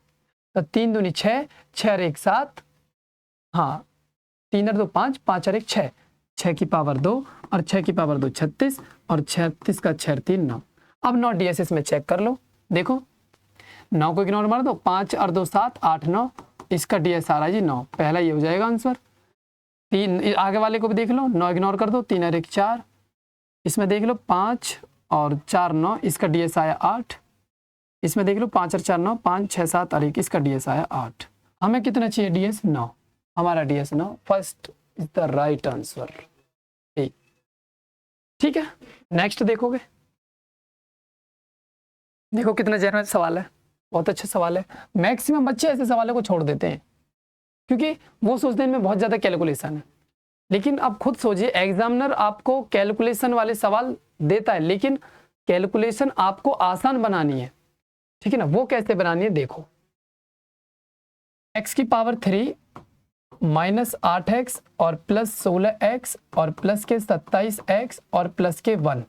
A: तो 3 दूनी 6, 6 और 1 7, हाँ 3 और 2 5, 5 और 1 6, 6 की पावर 2 और 6 की पावर 2 36, और 36 का 6 3 9। अब 9 ds इसमें चेक कर लो, देखो 9 को इग्नोर मार दो, 5 और 2 7 8 9, इसका ds आ रहा है जी 9, पहला ये हो जाएगा आंसर। 3 आगे वाले को भी देख लो, 9 इग्नोर कर दो, 3 और 1 4, इसमें देख लो 5 और 4 9, इसका ds आया 8। इसमें देख लो 5 और 4 9, 5 6 7 और 1, इसका डीएस आया 8। हमें कितना चाहिए डीएस 9, हमारा DS 9, first is the right answer A. ठीक है, नेक्स्ट देखोगे, देखो कितना जेन्युइन सवाल है, बहुत अच्छा सवाल है। मैक्सिमम बच्चे ऐसे सवालों को छोड़ देते हैं क्योंकि वो सोचते हैं इनमें बहुत ज़्यादा कैलकुलेशन है, लेकिन आप खुद सोचिए एग्जामिनर आपको कैलकुलेशन वाले सवाल देता है, लेकिन कैलकुलेशन आपको आसान बनानी है, ठीक है ना। वो कैसे बनानी है देखो, x की पावर 3 माइनस 8x और प्लस 16x और प्लस के 27x और प्लस के 1,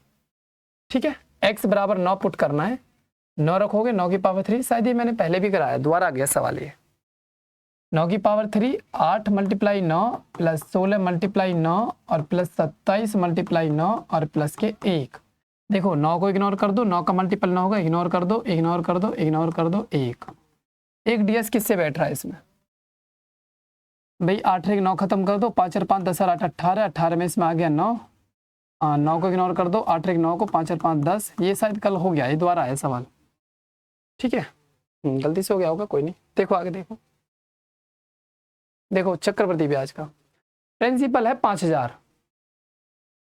A: ठीक है। x बराबर 9 पुट करना है, 9 रखोगे 9 की पावर 3, शायद ये मैंने पहले भी कराया, दोबारा आ गया सवाल ये। 9 की पावर 3 8 मल्टीप्लाई 9 प्लस 16 मल्टीप्लाई 9 और प्लस 27 मल्टीप्लाई 9 और प्लस के 1। देखो 9 को इग्नोर कर दो, 9 का मल्टीपल 9 होगा, इग्नोर कर दो इग्नोर कर दो इग्नोर कर दो, 1 डीएस किससे बैठ रहा है इसमें भाई, 8 1 9 खत्म कर दो, 5 और 5 10 और 8 18, 18 में इसमें आ गया 9, 9 को इग्नोर कर दो, 8 1 9 को, 5 और 5 10, ये शायद कल हो गया, ये दोबारा आया सवाल, ठीक है। गलती से हो गया होगा, कोई नहीं। देखो आगे देखो, देखो चक्रवर्ती ब्याज का प्रिंसिपल है 5000,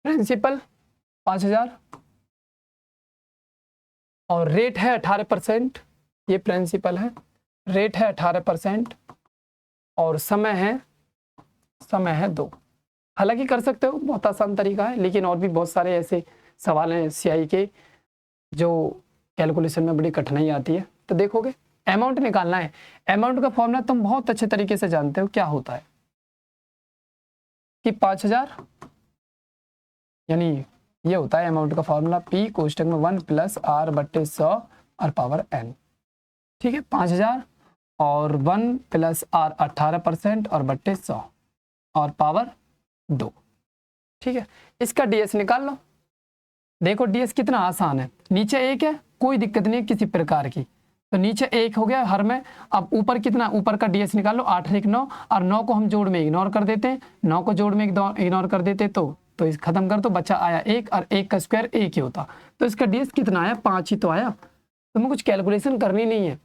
A: प्रिंसिपल 5000 और रेट है 18%, ये प्रिंसिपल है, रेट है 18% और समय है 2। हालांकि कर सकते हो, बहुत आसान तरीका है, लेकिन और भी बहुत सारे ऐसे सवाल हैं सीआई के जो कैलकुलेशन में बड़ी कठिनाई आती है। तो देखोगे अमाउंट निकालना है, अमाउंट का फॉर्मूला तुम बहुत अच्छे तरीके से जानते हो, क्या होता है कि 5000 यानी ये होता है अमाउंट का फॉर्मूला P कोष्टक में 1 प्लस R बट्टे 100 और पावर n, ठीक है। 5000 और 1 प्लस R 18% और बट्टे 100 और पावर 2, ठीक है। इसका डीएस निकाल लो। देखो डीएस कितना आसान है, नीचे 1 है, कोई दिक्कत नहीं है किसी प्रकार की, तो नीचे 1 हो गया हर में। अब ऊपर कितना, ऊपर का डीएस निकाल लो, 8 1 9 और 9 को हम जोड़ में इग्नोर कर देते हैं, 9 को जोड़ में इग्नोर कर देते तो इस खत्म कर दो, बच्चा आया 1 और 1 का स्क्वायर 1 ही होता, तो इसका डीएस कितना आया 5 ही तो आया, तुम्हें कुछ कैलकुलेशन करनी नहीं है।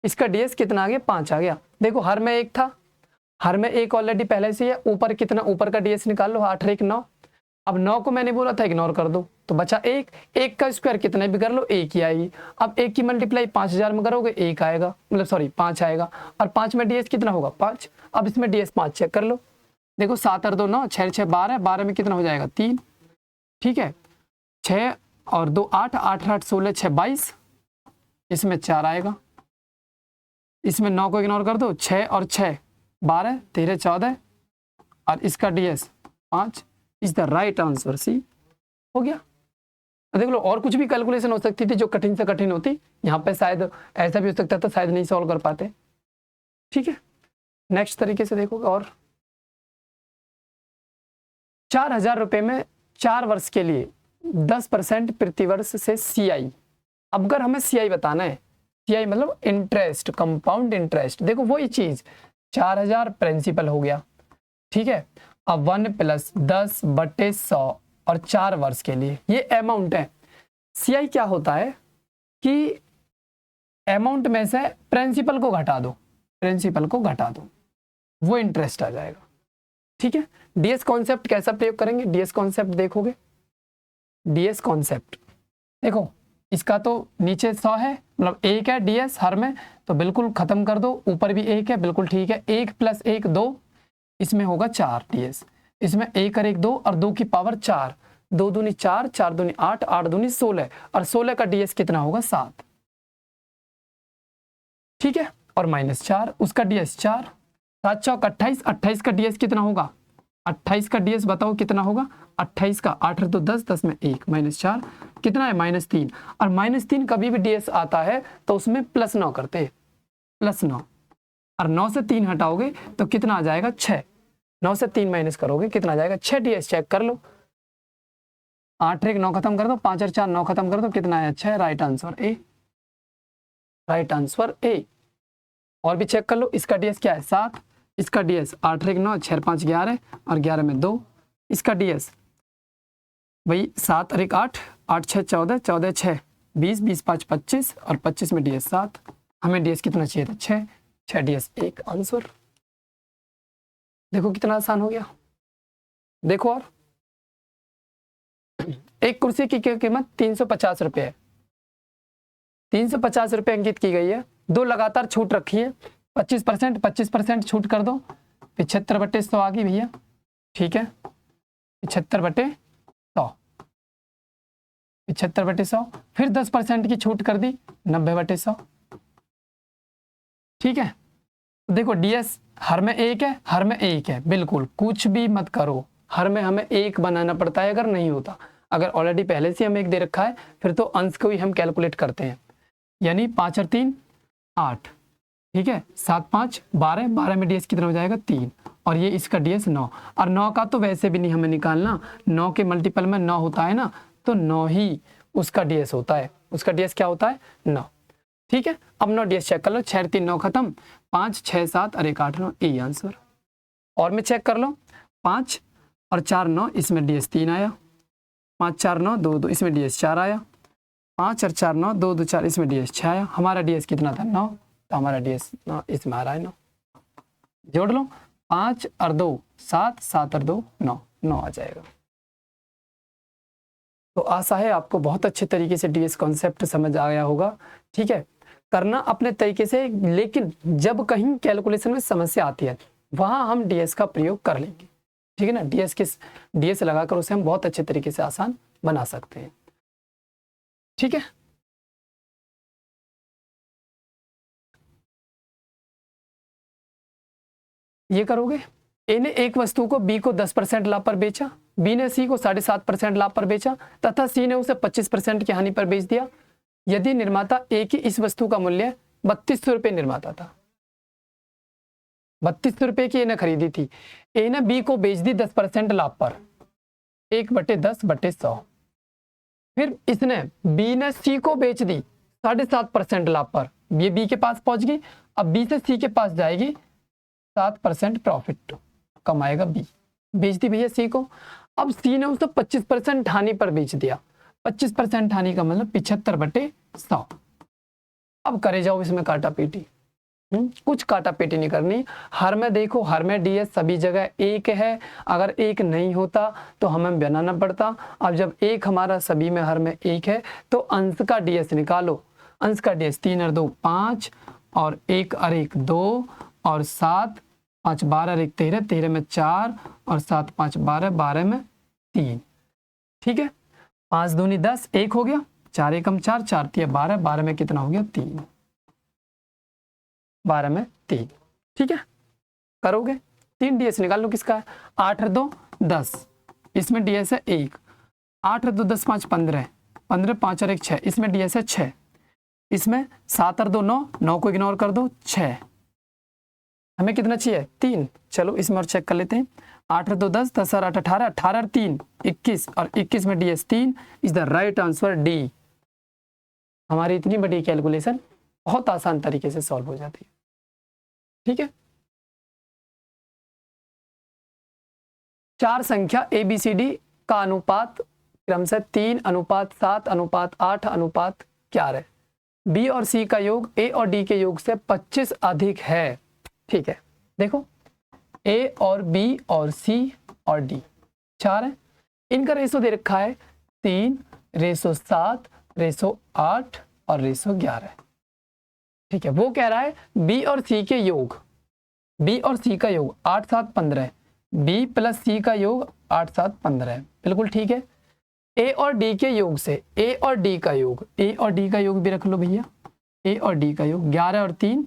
A: इसका डीएस कितना आ गया 5 आ गया। देखो हर में 1 था, हर में 1 ऑलरेडी पहले से है, ऊपर कितना, ऊपर का डीएस निकाल लो 8 1 9। अब 9 को मैंने बोला था इग्नोर कर दो, तो बचा 1, 1 का स्क्वायर कितना भी कर लो 1 ही आएगी। अब 1 की मल्टीप्लाई 5000 में करोगे 1 आएगा, मतलब सॉरी 5 आएगा, और 5 में डीएस कितना होगा 5। अब इसमें डीएस 5 चेक कर लो, देखो 7 और 2 9, 6 6 12, 12 में कितना हो जाएगा 3, ठीक है। 6 और 2 8, 8 8 16 6 22, इसमें 4 आएगा, इसमें 9 को इग्नोर कर दो, 6 और 6 12 13 14 और इसका डीएस 5 is the right answer, C हो गया। देख लो और कुछ भी कैलकुलेशन हो सकती थी जो कठिन से कठिन होती, यहाँ पे शायद ऐसा भी हो सकता था, शायद नहीं सॉल्व कर पाते, ठीक है। नेक्स्ट तरीके से देखोगे, और 4000 रुपए में 4 वर्ष के लिए 10% प्रतिवर्ष से सीआई। अब अगर हमें सीआई बताना है, सीआई मतलब इंटरेस्ट, कंपाउंड इंटरेस्ट, देखो वही चीज 4000 प्रिंसिपल हो गया, ठीक है। अब 1 प्लस 10 बटे 100 और 4 वर्ष के लिए ये अमाउंट है। सीआई क्या होता है कि अमाउंट में से प्रिंसिपल को घटा दो, प्रिंसिपल को घटा दो, वो इंटरेस्ट आ जाएगा, ठीक है। डीएस कॉन्सेप्ट कैसा प्रयोग करेंगे, डीएस कॉन्सेप्ट देखोगे, डीएस कॉन्सेप्ट देखो, इसका तो नीचे 100 है, मतलब 1 है डीएस हर में, तो बिल्कुल खत्म कर दो, ऊपर भी 1 है, बिल्कुल ठीक है। 1 प्लस 1 2, इसमें होगा 4 डीएस, इसमें 1 और 1 2 और 2 की पावर 4, 2 दूनी 4, 4 दूनी 8, 8 दूनी 16 और 16 का डीएस कितना होगा 7, ठीक है। और -4 उसका डीएस 4, 7 चौक 28, 28 का डीएस कितना होगा, 28 का डीएस बताओ कितना होगा, 28 का 8 तो 10, 10 में 1 -4 कितना है -3, और -3 कभी भी डीएस आता है तो उसमें +9 करते हैं, +9, और 9 से 3 हटाओगे तो कितना आ जाएगा 6, 9 से 3 माइनस करोगे कितना आ जाएगा 6 डीएस, चेक कर लो। 8 1 9 खत्म कर दो, 5 और 4 9 खत्म कर दो, कितना आया 6, right answer A, right answer A. और भी चेक कर लो, इसका डीएस क्या है 7, इसका डीएस 8 1 9 6 5 11 और 11 में 2, इसका डीएस वही 7 और 1 8, 8 6 14, 14 6 20, 20 5 25 और 25 में ds 7। हमें ds कितना चाहिए था 6, 6 ds 1 आंसर। देखो कितना आसान हो गया। देखो और एक कुर्सी की कीमत 350 रुपये है, 350 रुपये अंकित की गई है। 2 लगातार छूट रखी है, 25% छूट कर दो, 75/100 आ गई भैया। ठीक है, 75/100, 75/100, फिर 10% की छूट कर दी, 90/100। ठीक है, देखो ds हर में 1 है, हर में 1 है, बिल्कुल कुछ भी मत करो, हर में हमें 1 बनाना पड़ता है अगर नहीं होता। अगर ऑलरेडी पहले से हमें 1 दे रखा है फिर तो अंश को ही हम कैलकुलेट करते हैं, यानी 5 और 3 8। ठीक है, 7 5 12, 12 में ds कितना हो जाएगा 3, और ये इसका ds 9। और 9 का तो वैसे भी नहीं हमें निकालना, 9 के मल्टीपल में 9 होता है ना, तो 9 ही उसका ds होता है। उसका ds क्या होता है 9। ठीक है, अब 9 ds चेक कर लो, 6 3 9 खत्म, 5 6 7 और 1 8 9, यही आंसर। और में चेक कर लो, 5 और 4 9, इसमें ds 3 आया, 5 4 9 2 2, इसमें ds 4 आया, 5 और 4 9 2 2 4, इसमें ds 6 आया। हमारा ds कितना था 9, तो हमारा ds 9 इसमें आ रहा है 9। जोड़ लो, 5 और 2 7, 7 और 2 9, 9 आ जाएगा। तो आशा है आपको बहुत अच्छे तरीके से ds कॉन्सेप्ट समझ आ गया होगा। ठीक है, करना अपने तरीके से, लेकिन जब कहीं कैलकुलेशन में समस्या आती है वहां हम ds का प्रयोग कर लेंगे। ठीक है ना, ds लगाकर उसे हम बहुत अच्छे तरीके से आसान बना सकते हैं। ठीक है, ये करोगे। ए ने एक वस्तु को बी को 10% लाभ पर बेचा, बी ने सी को 7.5% लाभ पर बेचा तथा सी ने उसे 25% की हानि पर बेच दिया। यदि निर्माता ए की इस वस्तु का मूल्य 3200 रुपये निर्माता था, 3200 रुपये की ए ने खरीदी थी, ए ने बी को बेच दी 10% लाभ पर, 1/10/100। फिर इसने बी ने सी को बेच दी 7.5% लाभ पर, ये बी के पास पहुंच गई, अब बी से सी के पास जाएगी, 7% प्रॉफिट कमाएगा बी, बेच दी भैया सी को। अब सी ने उसे 25% हानि पर बेच दिया, 25% हानि का मतलब 75/100। अब करे जाओ इसमें काटा पीटी, कुछ काटा पीटी नहीं करनी। हर में देखो, हर में ds सभी जगह 1 है, अगर 1 नहीं होता तो हमें बनाना पड़ता। अब जब 1 हमारा सभी में हर में 1 है तो अंश का ds निकालो। अंश का ds 3 और 2 5 और 1 और 1 2 और 7 5 12 और 1 13, 13 में 4 और 7 5 12, 12 में 3। ठीक है, 5 दूनी 10, 1 हो गया, 4 एकम 4, 4 3 12, 12 में कितना हो गया 3, 12 में 3। ठीक है, करोगे 3 ds निकाल लो किसका है, 8 और 2 10, इसमें ds है 1, 8 और 2 10 5 15, 15 5 और 1 6, इसमें ds है 6, इसमें 7 और 2 9, 9 को इग्नोर कर दो 6, हमें कितना चाहिए 3। चलो इसमें और चेक कर लेते हैं, 8 और 2 10, 10 और 8 18, 18 और 3 21 और 21 में ds 3 is the right answer D. हमारी इतनी बड़ी कैलकुलेशन बहुत आसान तरीके से सॉल्व हो जाती है। ठीक है, 4 संख्या ABCD का अनुपात क्रमशः 3:7:8:8 बी और सी का योग ए और डी के योग से 25 अधिक है। ठीक है, देखो ए और बी और सी और डी 4 है, इनका रेशो दे रखा है 3:7:8 और 11। ठीक है, वो कह रहा है बी और सी के योग, बी और सी का योग 8 7 15, बी प्लस सी का योग 8 7 15 है, बिल्कुल ठीक है। ए और डी के योग से ए और डी का योग, ए और डी का योग भी रख लो भैया, ए और डी का योग 11 और 3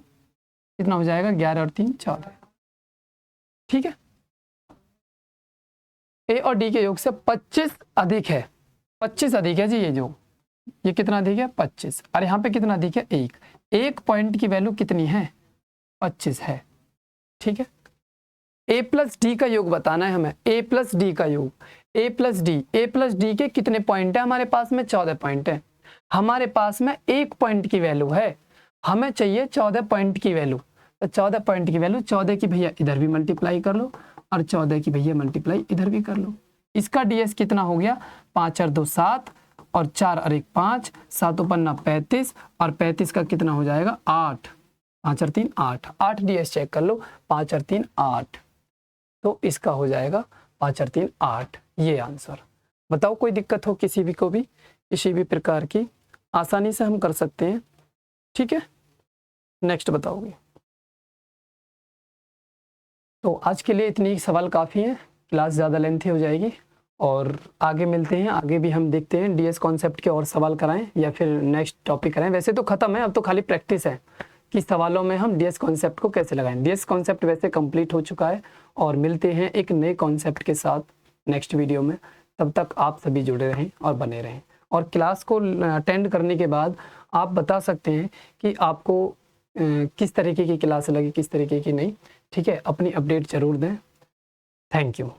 A: कितना हो जाएगा, 11 और 3 14। ठीक है, ए और डी के योग से 25 अधिक है, 25 अधिक है जी, ये योग ये कितना अधिक है 25, और यहाँ पे कितना अधिक है 1, 1 पॉइंट की वैल्यू कितनी है 25 है। ठीक है, ए प्लस डी का योग बताना है हमें, ए प्लस डी का योग, ए प्लस डी के कितने पॉइंट है हमारे पास में 14 पॉइंट है, हमारे पास में 1 पॉइंट की वैल्यू है, हमें चाहिए 14 पॉइंट की वैल्यू, तो 14 पॉइंट की वैल्यू 14 की भैया इधर भी मल्टीप्लाई कर लो और 14 की भैया मल्टीप्लाई इधर भी कर लो। इसका ds कितना हो गया 5 और 2 7 और 4 और 1 5, 7 पन्ना 35 और 35 का कितना हो जाएगा 8, 5 और 3 8, 8 DS चेक कर लो, 5 और 3 8, तो इसका हो जाएगा 5 और 3 8, ये आंसर। बताओ कोई दिक्कत हो किसी भी को भी, किसी भी प्रकार की, आसानी से हम कर सकते हैं, ठीक है। नेक्स्ट बताओगे। तो आज के लिए इतनी सवाल काफ़ी है, क्लास ज़्यादा लेंथी हो जाएगी और आगे मिलते हैं, आगे भी हम देखते हैं DS कॉन्सेप्ट के और सवाल कराएं या फिर नेक्स्ट टॉपिक कराएं। वैसे तो ख़त्म है, अब तो खाली प्रैक्टिस है कि सवालों में हम DS कॉन्सेप्ट को कैसे लगाएं। DS कॉन्सेप्ट वैसे कंप्लीट हो चुका है और मिलते हैं एक नए कॉन्सेप्ट के साथ नेक्स्ट वीडियो में। तब तक आप सभी जुड़े रहें और बने रहें, और क्लास को अटेंड करने के बाद आप बता सकते हैं कि आपको किस तरीके की क्लास लगी, किस तरीके की नहीं, ठीक है। अपनी अपडेट ज़रूर दें। Thank you.